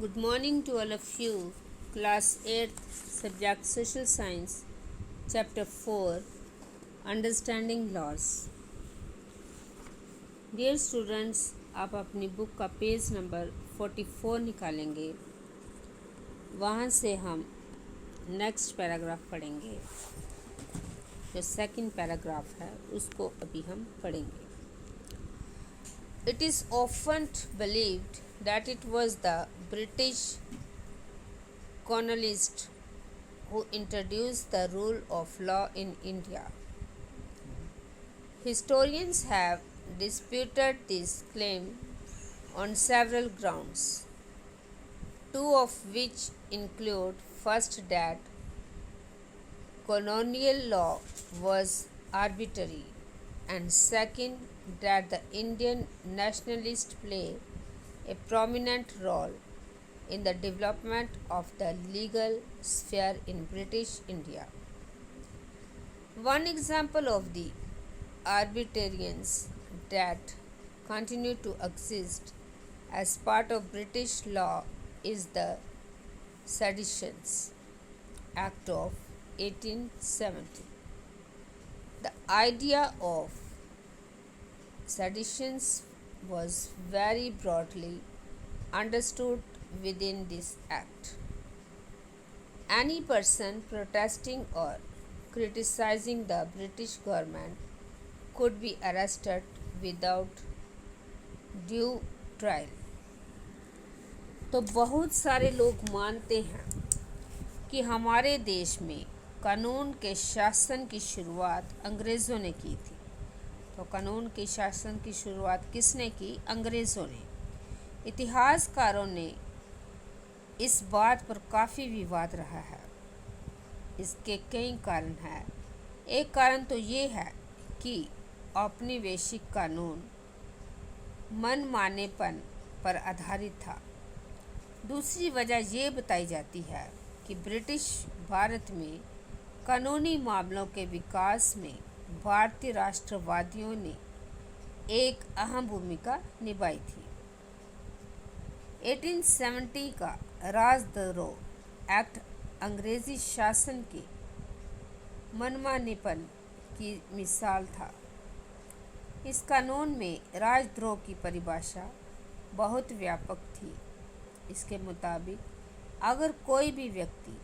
Good morning to all of you. Class 8th, Subject Social Science, Chapter 4, Understanding Laws. Dear students, आप अपनी book का page number 44 निकालेंगे। वहाँ से हम नेक्स्ट पैराग्राफ पढ़ेंगे। जो सेकंड पैराग्राफ है उसको अभी हम पढ़ेंगे। It is often believed that it was the British colonialists who introduced the rule of law in India. Historians have disputed this claim on several grounds, two of which include first that colonial law was arbitrary, and second that the Indian nationalists play a prominent role in the development of the legal sphere in British India. One example of the arbitrarians that continue to exist as part of British law is the Seditions Act of 1870. The idea of seditions was very broadly understood within this act. Any person protesting or criticizing the British government could be arrested without due trial. तो बहुत सारे लोग मानते हैं कि हमारे देश में कानून के शासन की शुरुआत अंग्रेज़ों ने की थी। तो कानून के शासन की शुरुआत किसने की? अंग्रेज़ों ने। इतिहासकारों ने इस बात पर काफ़ी विवाद रहा है। इसके कई कारण हैं। एक कारण तो ये है कि औपनिवेशिक कानून मनमानेपन पर आधारित था। दूसरी वजह ये बताई जाती है कि ब्रिटिश भारत में कानूनी मामलों के विकास में भारतीय राष्ट्रवादियों ने एक अहम भूमिका निभाई थी। 1870 का राजद्रोह एक्ट अंग्रेजी शासन के मनमानेपन की मिसाल था। इस कानून में राजद्रोह की परिभाषा बहुत व्यापक थी। इसके मुताबिक अगर कोई भी व्यक्ति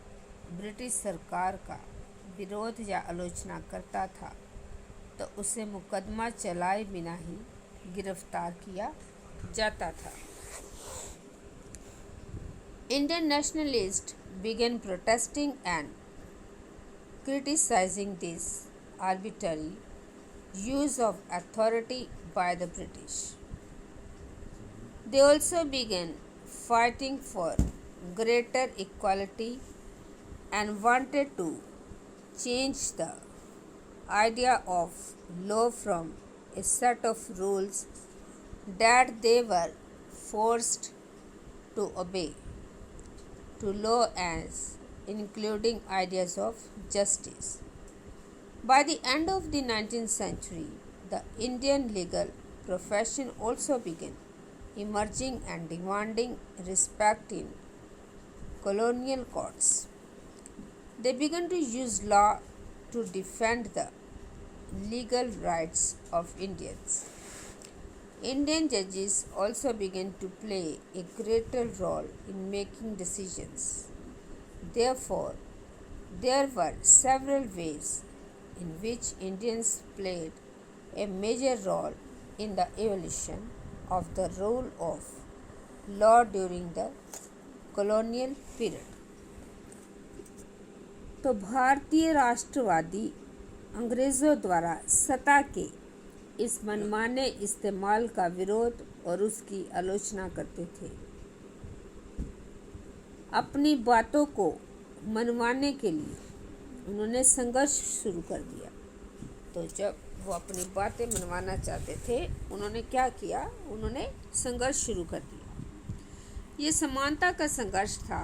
ब्रिटिश सरकार का विरोध या आलोचना करता था तो उसे मुकदमा चलाए बिना ही गिरफ्तार किया जाता था। Indian nationalists began protesting and criticizing this arbitrary use of authority by the British. They also began fighting for greater equality and wanted to change the idea of law from a set of rules that they were forced to obey to law as including ideas of justice. By the end of the 19th century, the Indian legal profession also began emerging and demanding respect in colonial courts. They began to use law to defend the legal rights of Indians. Indian judges also began to play a greater role in making decisions. Therefore, there were several ways in which Indians played a major role in the evolution of the rule of law during the colonial period. तो भारतीय राष्ट्रवादी अंग्रेज़ों द्वारा सत्ता के इस मनमाने इस्तेमाल का विरोध और उसकी आलोचना करते थे। अपनी बातों को मनवाने के लिए उन्होंने संघर्ष शुरू कर दिया। तो जब वो अपनी बातें मनवाना चाहते थे उन्होंने क्या किया? उन्होंने संघर्ष शुरू कर दिया। ये समानता का संघर्ष था।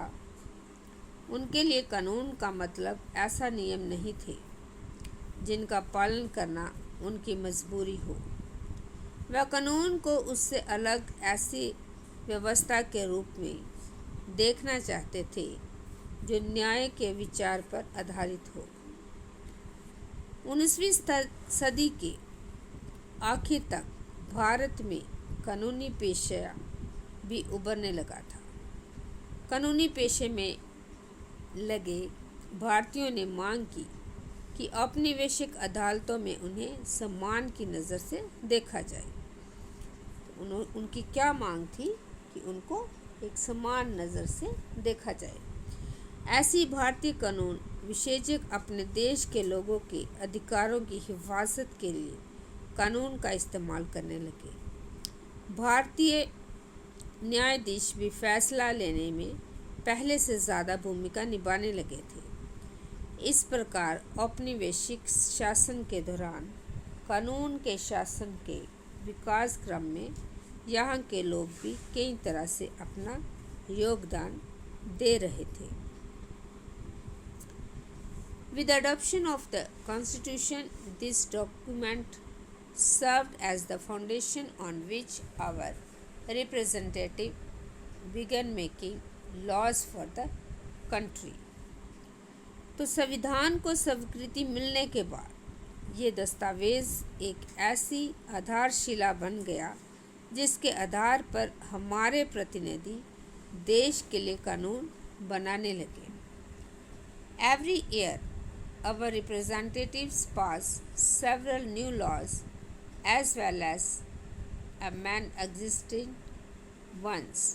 उनके लिए कानून का मतलब ऐसा नियम नहीं थे जिनका पालन करना उनकी मजबूरी हो। वह कानून को उससे अलग ऐसी व्यवस्था के रूप में देखना चाहते थे जो न्याय के विचार पर आधारित हो। 19वीं सदी के आखिर तक भारत में कानूनी पेशा भी उभरने लगा था। कानूनी पेशे में लगे भारतीयों ने मांग की कि औपनिवेशिक अदालतों में उन्हें सम्मान की नज़र से देखा जाए। तो उनकी क्या मांग थी कि उनको एक समान नज़र से देखा जाए। ऐसी भारतीय कानून विशेषज्ञ अपने देश के लोगों के अधिकारों की हिफाजत के लिए कानून का इस्तेमाल करने लगे। भारतीय न्यायाधीश भी फैसला लेने में पहले से ज़्यादा भूमिका निभाने लगे थे। इस प्रकार औपनिवेशिक शासन के दौरान कानून के शासन के विकास क्रम में यहाँ के लोग भी कई तरह से अपना योगदान दे रहे थे। With the adoption of the Constitution, this document served as the foundation on which our representatives began making laws for the country. तो संविधान को स्वीकृति मिलने के बाद ये दस्तावेज़ एक ऐसी आधारशिला बन गया जिसके आधार पर हमारे प्रतिनिधि देश के लिए कानून बनाने लगे। Every year, our representatives pass several new laws as well as amend existing ones.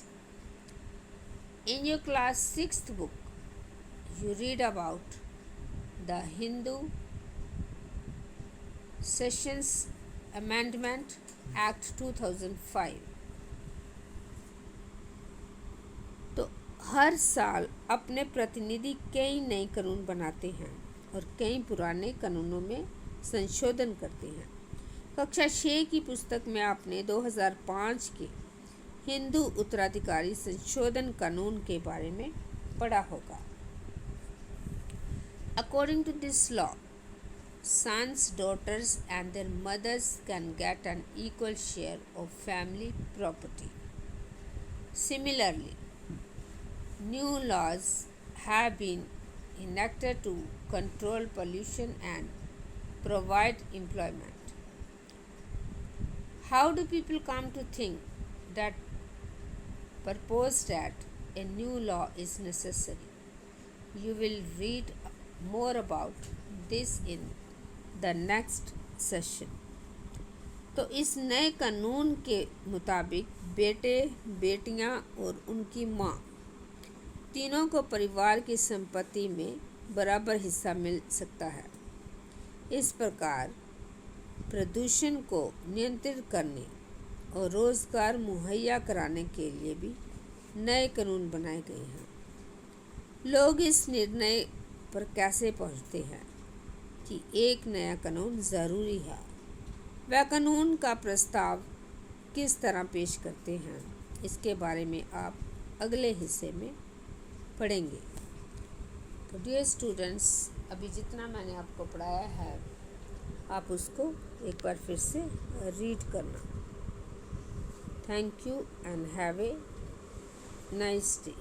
In your class 6th book, you read about the Hindu Sessions Amendment Act 2005. तो हर साल अपने प्रतिनिधि कई नए कानून बनाते हैं और कई पुराने कानूनों में संशोधन करते हैं। कक्षा 6 की पुस्तक में आपने 2005 के हिंदू उत्तराधिकारी संशोधन कानून के बारे में पढ़ा होगा। According to this law, sons, daughters and their mothers can get an equal share of family property. Similarly, new laws have been enacted to control pollution and provide employment. How do people come to think that purpose that a new law is necessary? You will read more about this in the next session. तो इस नए कानून के मुताबिक बेटे, बेटियां और उनकी माँ तीनों को परिवार की संपत्ति में बराबर हिस्सा मिल सकता है। इस प्रकार प्रदूषण को नियंत्रित करने और रोज़गार मुहैया कराने के लिए भी नए कानून बनाए गए हैं। लोग इस निर्णय पर कैसे पहुंचते हैं कि एक नया कानून ज़रूरी है? वह कानून का प्रस्ताव किस तरह पेश करते हैं, इसके बारे में आप अगले हिस्से में पढ़ेंगे। तो डियर स्टूडेंट्स, अभी जितना मैंने आपको पढ़ाया है आप उसको एक बार फिर से रीड करना। Thank you and have a nice day.